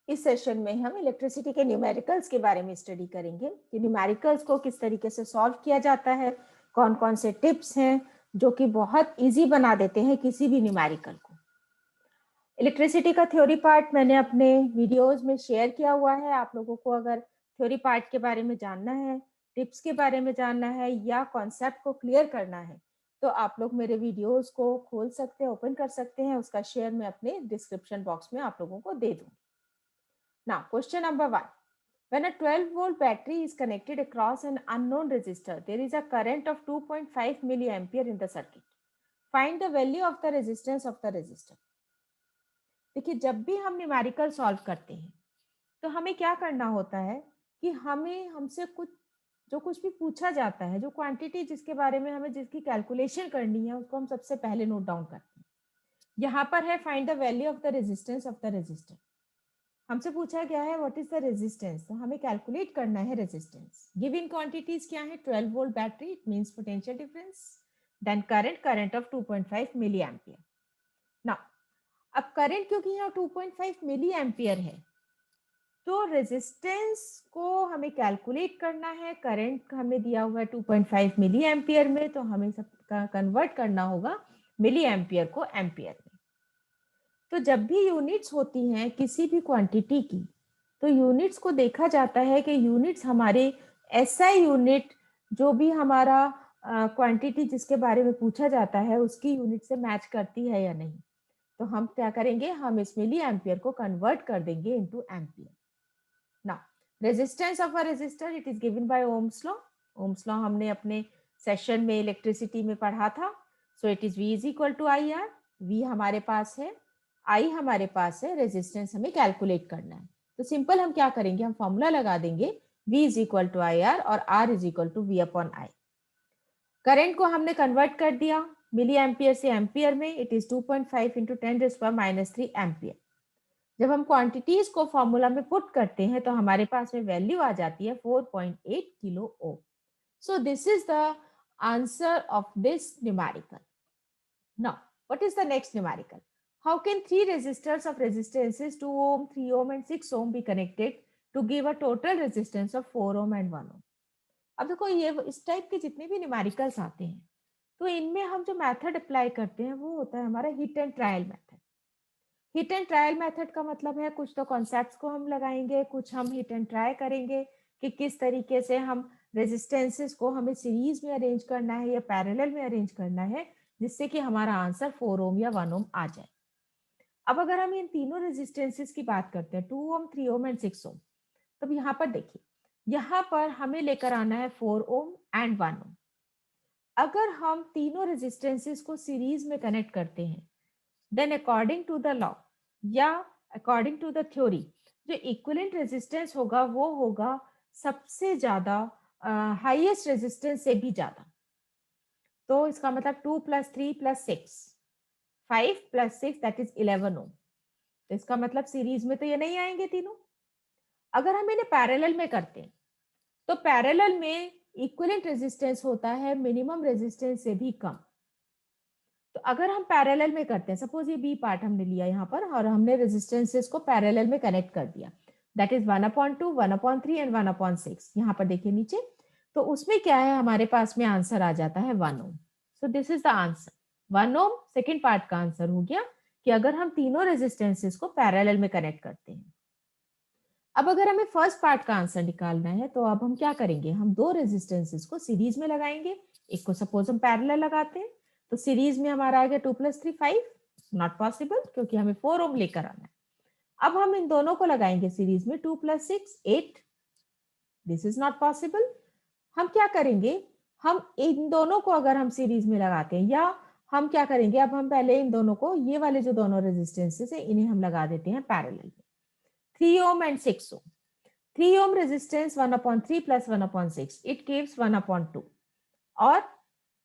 इस सेशन में हम इलेक्ट्रिसिटी के न्यूमेरिकल्स के बारे में स्टडी करेंगे कि न्यूमेरिकल्स को किस तरीके से सॉल्व किया जाता है, कौन कौन से टिप्स हैं जो कि बहुत इजी बना देते हैं किसी भी न्यूमेरिकल को। इलेक्ट्रिसिटी का थ्योरी पार्ट मैंने अपने वीडियोस में शेयर किया हुआ है। आप लोगों को अगर थ्योरी पार्ट के बारे में जानना है, टिप्स के बारे में जानना है या कॉन्सेप्ट को क्लियर करना है तो आप लोग मेरे वीडियोस को खोल सकते हैं, ओपन कर सकते हैं। उसका शेयर मैं अपने डिस्क्रिप्शन बॉक्स में आप लोगों को दे दूंगी। Now, question number 1. When a 12-volt battery is connected across an unknown resistor, there is a current of 2.5 milliampere in the circuit. Find the value of the resistance of the resistor. देखिए, जब भी हम numerical solve करते हैं तो हमें क्या करना होता है कि हमसे कुछ भी पूछा जाता है, जो क्वांटिटी जिसके बारे में हमें जिसकी कैलकुलेशन करनी है उसको हम सबसे पहले नोट डाउन करते हैं। यहाँ पर है find the value of the resistance of the resistor. हमसे पूछा गया है व्हाट इज द रेजिस्टेंस, तो हमें कैलकुलेट करना है रेजिस्टेंस। गिवन क्वांटिटीज क्या है? 12 volt battery, it means potential difference, then current of 2.5 milli ampere. Now अब करंट क्योंकि यहाँ 2.5 मिली एम्पियर है तो रेजिस्टेंस को हमें कैलकुलेट करना है। करंट हमें दिया हुआ है 2.5 मिली एम्पियर में, तो हमें सब कन्वर्ट करना होगा मिली एम्पियर को एम्पियर में। तो जब भी यूनिट्स होती हैं किसी भी क्वांटिटी की, तो यूनिट्स को देखा जाता है कि यूनिट्स हमारे एसआई यूनिट जो भी हमारा क्वांटिटी जिसके बारे में पूछा जाता है उसकी यूनिट से मैच करती है या नहीं। तो हम क्या करेंगे, हम इस मिली एम्पियर को कन्वर्ट कर देंगे into ampere. Now resistance of a resistor it is given by ohm's law. Ohm's law हमने अपने सेशन में इलेक्ट्रिसिटी में पढ़ा था। So it is V is equal to I R. V हमारे पास है, आई हमारे पास है, रेजिस्टेंस हमें कैलकुलेट करना है। तो सिंपल हम क्या करेंगे, हम फॉर्मूला लगा देंगे V is equal to I R और R is equal to V upon I. Current को हमने कन्वर्ट कर दिया मिली एम्पियर से एम्पियर में, इट इज 2.5 इंटू 10⁻³ एम्पियर। जब हम क्वांटिटीज को फॉर्मूला में पुट करते हैं तो हमारे पास में वैल्यू आ जाती है 4.8 kilo ohm. So this is the answer of this numerical. Now what is the next numerical? How can three resistors of resistances 2 ohm, 3 ohm and 6 ohm be connected to give a total resistance of 4 ohm and 1 ohm? अब देखो ये इस type के जितने भी numericals आते हैं तो इनमें हम जो मेथड अप्लाई करते हैं वो होता है हमारा hit and trial method. Hit and trial method का मतलब है कुछ तो कॉन्सेप्ट्स को हम लगाएंगे, कुछ हम हिट एंड ट्राई करेंगे कि किस तरीके से हम रेजिस्टेंसेस को हमें सीरीज में अरेंज करना है या पैरेलल में अरेंज करना है जिससे कि हमारा आंसर 4 ओम या 1 ओम आ जाए। अब अगर हम इन तीनों रेजिस्टेंसेस की बात करते हैं 2 ओम, 3 ओम एंड 6 ओम, तब यहाँ पर देखिए, यहाँ पर हमें लेकर आना है 4 ओम एंड 1 ओम। अगर हम तीनों रेजिस्टेंसेस को सीरीज में कनेक्ट करते हैं then according to the law या अकॉर्डिंग टू द थ्योरी जो इक्विवेलेंट रेजिस्टेंस होगा वो होगा सबसे ज्यादा हाईएस्ट रेजिस्टेंस से भी ज्यादा। तो इसका मतलब 2 + 3 + 6, 5 + 6 दैट इज 11 ओम। तो इसका मतलब सीरीज में तो ये नहीं आएंगे तीनों। अगर हम इन्हें पैरेलल में करते हैं तो पैरेलल में इक्विवेलेंट रेजिस्टेंस होता है मिनिमम रेजिस्टेंस से भी कम। तो अगर हम पैरेलल में करते हैं, सपोज ये बी पार्ट हमने लिया यहाँ पर और हमने रेजिस्टेंसेस को पैरेलल में कनेक्ट कर दिया, दैट इज 1/2, 1/3 एंड 1/6। यहाँ पर देखिए नीचे, तो उसमें क्या है हमारे पास में आंसर आ जाता है 1 ohm. So this is the answer 1 ohm. Second part का आंसर हो गया कि अगर हम तीनों रेजिस्टेंसेस को पैरेलल में कनेक्ट करते हैं। अब अगर हमें फर्स्ट पार्ट का आंसर निकालना है तो अब हम क्या करेंगे, हम दो रेजिस्टेंसेस को सीरीज में लगाएंगे। एक को सपोज हम पैरेलल लगाते हैं तो सीरीज में हमारा आ गया 2 + 3 5, नॉट पॉसिबल क्योंकि हमें 4 ओम लेकर आना है। अब हम इन दोनों को लगाएंगे सीरीज में 2 + 6 8, दिस इज नॉट पॉसिबल। हम क्या करेंगे, हम इन दोनों को अगर हम सीरीज में लगाते हैं या हम क्या करेंगे, अब हम पहले इन दोनों को, ये वाले जो दोनों रेजिस्टेंसेस है इन्हें हम लगा देते हैं पैरेलल में। 3 ohm and 6 ohm, 3 ohm resistance 1/3 plus 1/6, it gives 1/2। और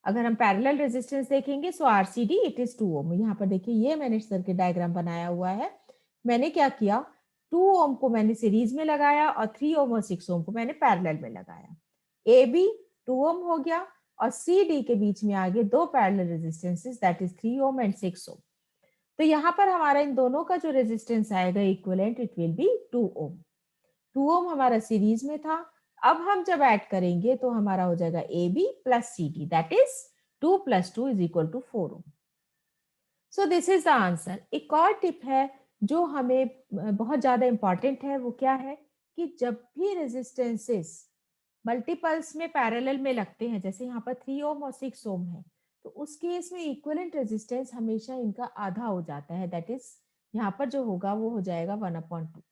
अगर हम पैरेलल रेजिस्टेंस देखेंगे सो आरसीडी इट इज 2 ओम। यहाँ पर देखिए ये मैंने सर्किट डायग्राम बनाया हुआ है। मैंने क्या किया, 2 ओम को मैंने सीरीज में लगाया और 3 ओम और 6 ओम को मैंने पैरेलल में लगाया। ए बी 2 ओम हो गया और सी डी के बीच में आगे दो parallel resistances that is 3 ohm and 6 ओम। तो यहाँ पर हमारा इन दोनों का जो रेजिस्टेंस आएगा इक्विवेलेंट, इट विल बी 2 ओम। 2 ओम हमारा सीरीज में था। अब हम जब ऐड करेंगे तो हमारा हो जाएगा AB plus CD, that is 2 + 2 = 4 ohm. So this is the answer. एक और टिप है जो हमें बहुत ज्यादा इंपॉर्टेंट है, वो क्या है कि जब भी रेजिस्टेंसेस मल्टीपल्स में पैरेलल में लगते हैं, जैसे यहाँ पर 3 ओम और 6 ओम है, तो उस केस में इक्विवेलेंट रेजिस्टेंस हमेशा इनका आधा हो जाता है, दैट इज यहाँ पर जो होगा वो हो जाएगा 1/2,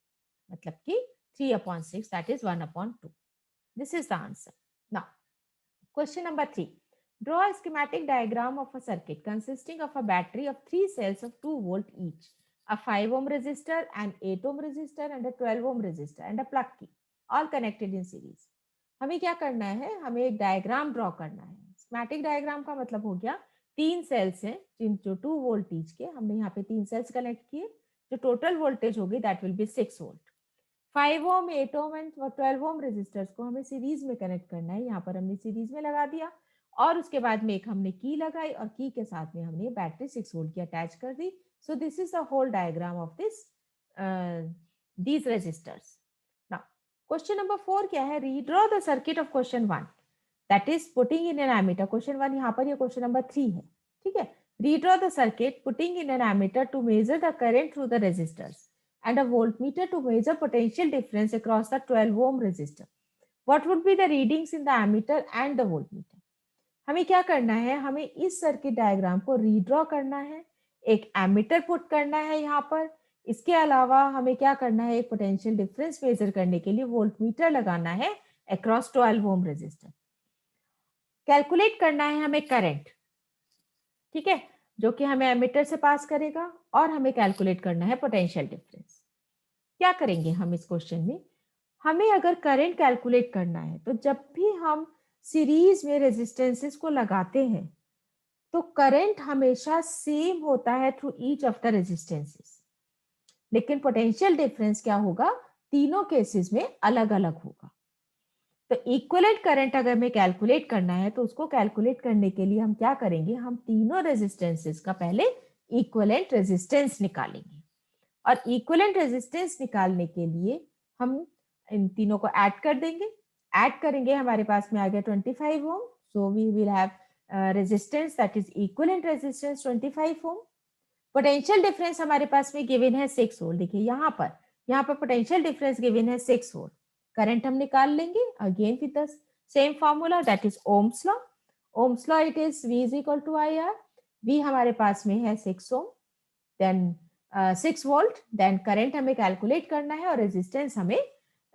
मतलब कि 3/6, that is 1/2। This is the answer. Now question number 3, draw a schematic diagram of a circuit consisting of a battery of 3 cells of 2 volt each, a 5 ohm resistor, an 8 ohm resistor and a 12 ohm resistor and a plug key, all connected in series। हमें क्या करना है, हमें एक diagram draw करना है। Schematic diagram का मतलब हो गया 3 सेल्स हैं जिन जो 2 वोल्ट ईच के, हमने यहाँ पे 3 सेल्स कनेक्ट किए, जो टोटल वोल्टेज होगी that will be 6 volt. 5 ohm, 8 ohm and 12 ohm resistors को हमें सीरीज में कनेक्ट करना है। यहाँ पर हमने सीरीज में लगा दिया और उसके बाद में एक हमने की लगाई और की के साथ में हमने बैटरी 6 वोल्ट की अटैच कर दी। So this is the whole diagram of this these resistors. Now question number 4 क्या है, redraw the circuit of question 1, that is putting in an ammeter. Question 1 यहाँ पर, ये क्वेश्चन नंबर 3 है, ठीक है। Redraw the circuit putting in an ammeter to measure the current through the resistors and a voltmeter to measure potential difference across the 12 ohm resistor. What would be the readings in the ammeter and the voltmeter? हमें क्या करना है, हमें इस circuit diagram को redraw करना है, एक एमीटर पुट करना है यहाँ पर। इसके अलावा हमें क्या करना है, एक पोटेंशियल डिफरेंस मेजर करने के लिए वोल्टमीटर लगाना है अक्रॉस 12 ओम रेजिस्टर। कैलकुलेट करना है हमें करंट, ठीक है, जो कि हमें एमीटर से पास करेगा, और हमें कैलकुलेट करना है पोटेंशियल डिफरेंस। क्या करेंगे हम इस क्वेश्चन में, हमें अगर करंट कैलकुलेट करना है तो जब भी हम सीरीज में रेजिस्टेंसेस को लगाते हैं तो करंट हमेशा सेम होता है through each of the resistances, लेकिन पोटेंशियल डिफरेंस क्या होगा, तीनों केसेस में अलग अलग होगा। तो इक्विवेलेंट करंट अगर हमें कैलकुलेट करना है तो उसको कैलकुलेट करने के लिए हम क्या करेंगे, हम तीनों रेजिस्टेंसेस का पहले इक्विवेलेंट रेजिस्टेंस निकालेंगे, और इक्विवेलेंट रेजिस्टेंस निकालने के लिए हम इन तीनों को ऐड कर देंगे। ऐड करेंगे, हमारे पास में आ गया 25 ohm, so we will have resistance that is equivalent resistance 25 ohm. Potential difference हमारे पास में गिवन है 6 वोल्ट। देखिए यहाँ पर पोटेंशियल डिफरेंस गिवन है 6 वोल्ट। करंट हम निकाल लेंगे again with the same formula, that is ohms law. Ohm's law it is V = IR। V हमारे पास में है 6 ओम, देन 6 वोल्ट, देन करंट हमें कैलकुलेट करना है, और रेजिस्टेंस हमें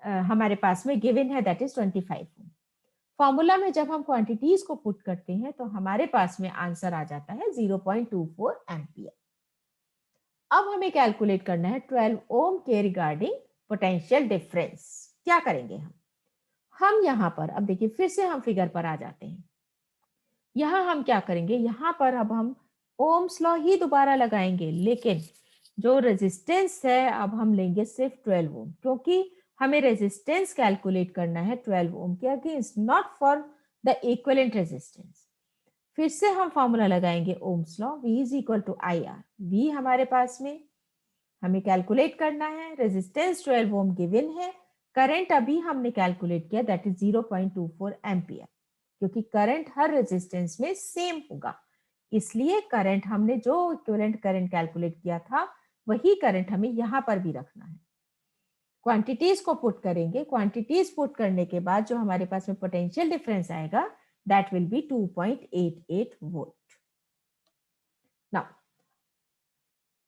हमारे पास में गिवन है दैट इज 25 ओम। फॉर्मूला में जब हम क्वांटिटीज को पुट करते हैं तो हमारे पास में आंसर आ जाता है 0.24 एम्पियर। अब हमें कैलकुलेट करना है 12 ओम के रिगार्डिंग पोटेंशियल डिफरेंस। क्या करेंगे हम यहाँ पर, अब देखिए फिर से हम फिगर पर आ जाते हैं। यहाँ हम क्या करेंगे, यहाँ पर अब हम ओम्स लॉ ही दोबारा लगाएंगे, लेकिन जो रेजिस्टेंस है अब हम लेंगे सिर्फ 12 ओम, क्योंकि हमें रेजिस्टेंस कैलकुलेट करना है 12 ओम के against, not for the equivalent resistance. फिर से हम फॉर्मूला लगाएंगे Ohm's law, V = IR। V हमारे पास में हमें कैलकुलेट करना है, रेजिस्टेंस 12 ओम गिवन है, करंट अभी हमने कैलकुलेट किया दैट इज 0.24 एम्पियर, क्योंकि करंट हर रेजिस्टेंस में सेम होगा, इसलिए करंट हमने जो इक्विवेलेंट करंट कैलकुलेट किया था वही करंट हमें यहाँ पर भी रखना है। क्वांटिटीज को पुट करेंगे, क्वांटिटीज पुट करने के बाद जो हमारे पास में पोटेंशियल डिफरेंस आएगा that will B 2.88 volt. Now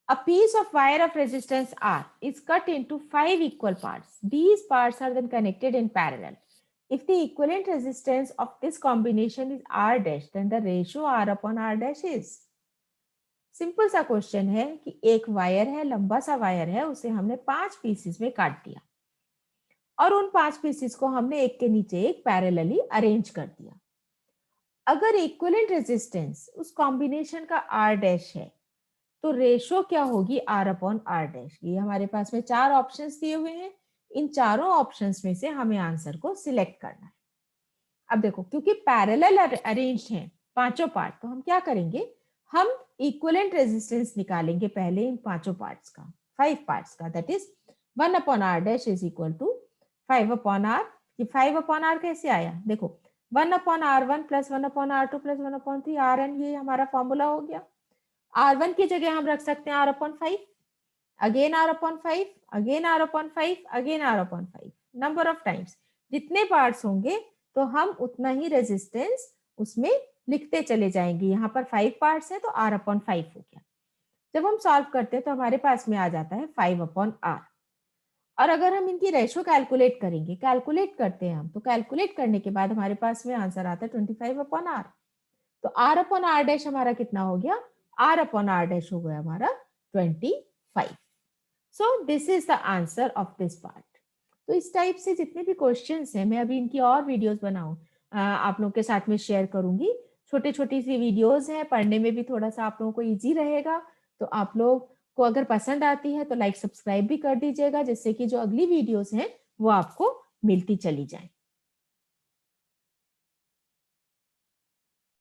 a piece of wire of resistance R is cut into 5 equal parts. These parts are then connected in parallel. If the equivalent resistance of this combination is R dash, then the ratio R upon R dash is. Simple सा question है कि एक wire है, लंबा सा wire है, उसे हमने 5 पीसेस में काट दिया और उन 5 पीसेस को हमने एक के नीचे एक पैरेलली अरेंज कर दिया। अगर इक्विवेलेंट रेजिस्टेंस उस कॉम्बिनेशन का R डैश है तो रेशो क्या होगी, R upon R डैश। ये हमारे पास में 4 ऑप्शंस दिए हुए हैं, इन चारों ऑप्शंस में से हमें आंसर को सिलेक्ट करना है। अब देखो क्योंकि पैरेलल अरेंज्ड हैं पांचों पार्ट, तो हम क्या करेंगे, हम इक्विवेलेंट रेजिस्टेंस निकालेंगे पहले इन पांचों पार्ट्स का, 5 पार्ट्स का, that is 1 upon R dash is equal to 5 upon R. ये 5 अपॉन आर कैसे आया, देखो 1 upon R one plus 1 upon R two plus 1 upon 3 R N, ये हमारा फॉर्मूला हो गया। R1 की जगह हम रख सकते हैं R upon 5, again R upon 5, again R upon 5, again R upon 5, number of times. जितने पार्ट्स होंगे तो हम उतना ही रेजिस्टेंस उसमें लिखते चले जाएंगे। यहाँ पर 5 पार्ट्स है तो R अपॉन 5 हो गया। जब हम सॉल्व करते हैं तो हमारे पास में आ जाता है 5 अपॉन R। और अगर हम इनकी रेशो कैलकुलेट करेंगे, कैलकुलेट करते हैं हम, तो कैलकुलेट करने के बाद हमारे पास में आंसर आता है 25 अपॉन R। तो R अपॉन R डैश हमारा कितना हो गया, R अपॉन R डैश हो गया हमारा 25। सो this is the answer of this part. तो इस टाइप से जितने भी क्वेश्चंस हैं, मैं अभी इनकी और वीडियोस बनाऊं आप लोगों के साथ में शेयर करूंगी। छोटी छोटी सी वीडियोस हैं, पढ़ने में भी थोड़ा सा आप लोगों को इजी रहेगा। तो आप लोग को अगर पसंद आती है तो लाइक सब्सक्राइब भी कर दीजिएगा, जिससे कि जो अगली वीडियोस हैं वो आपको मिलती चली जाए।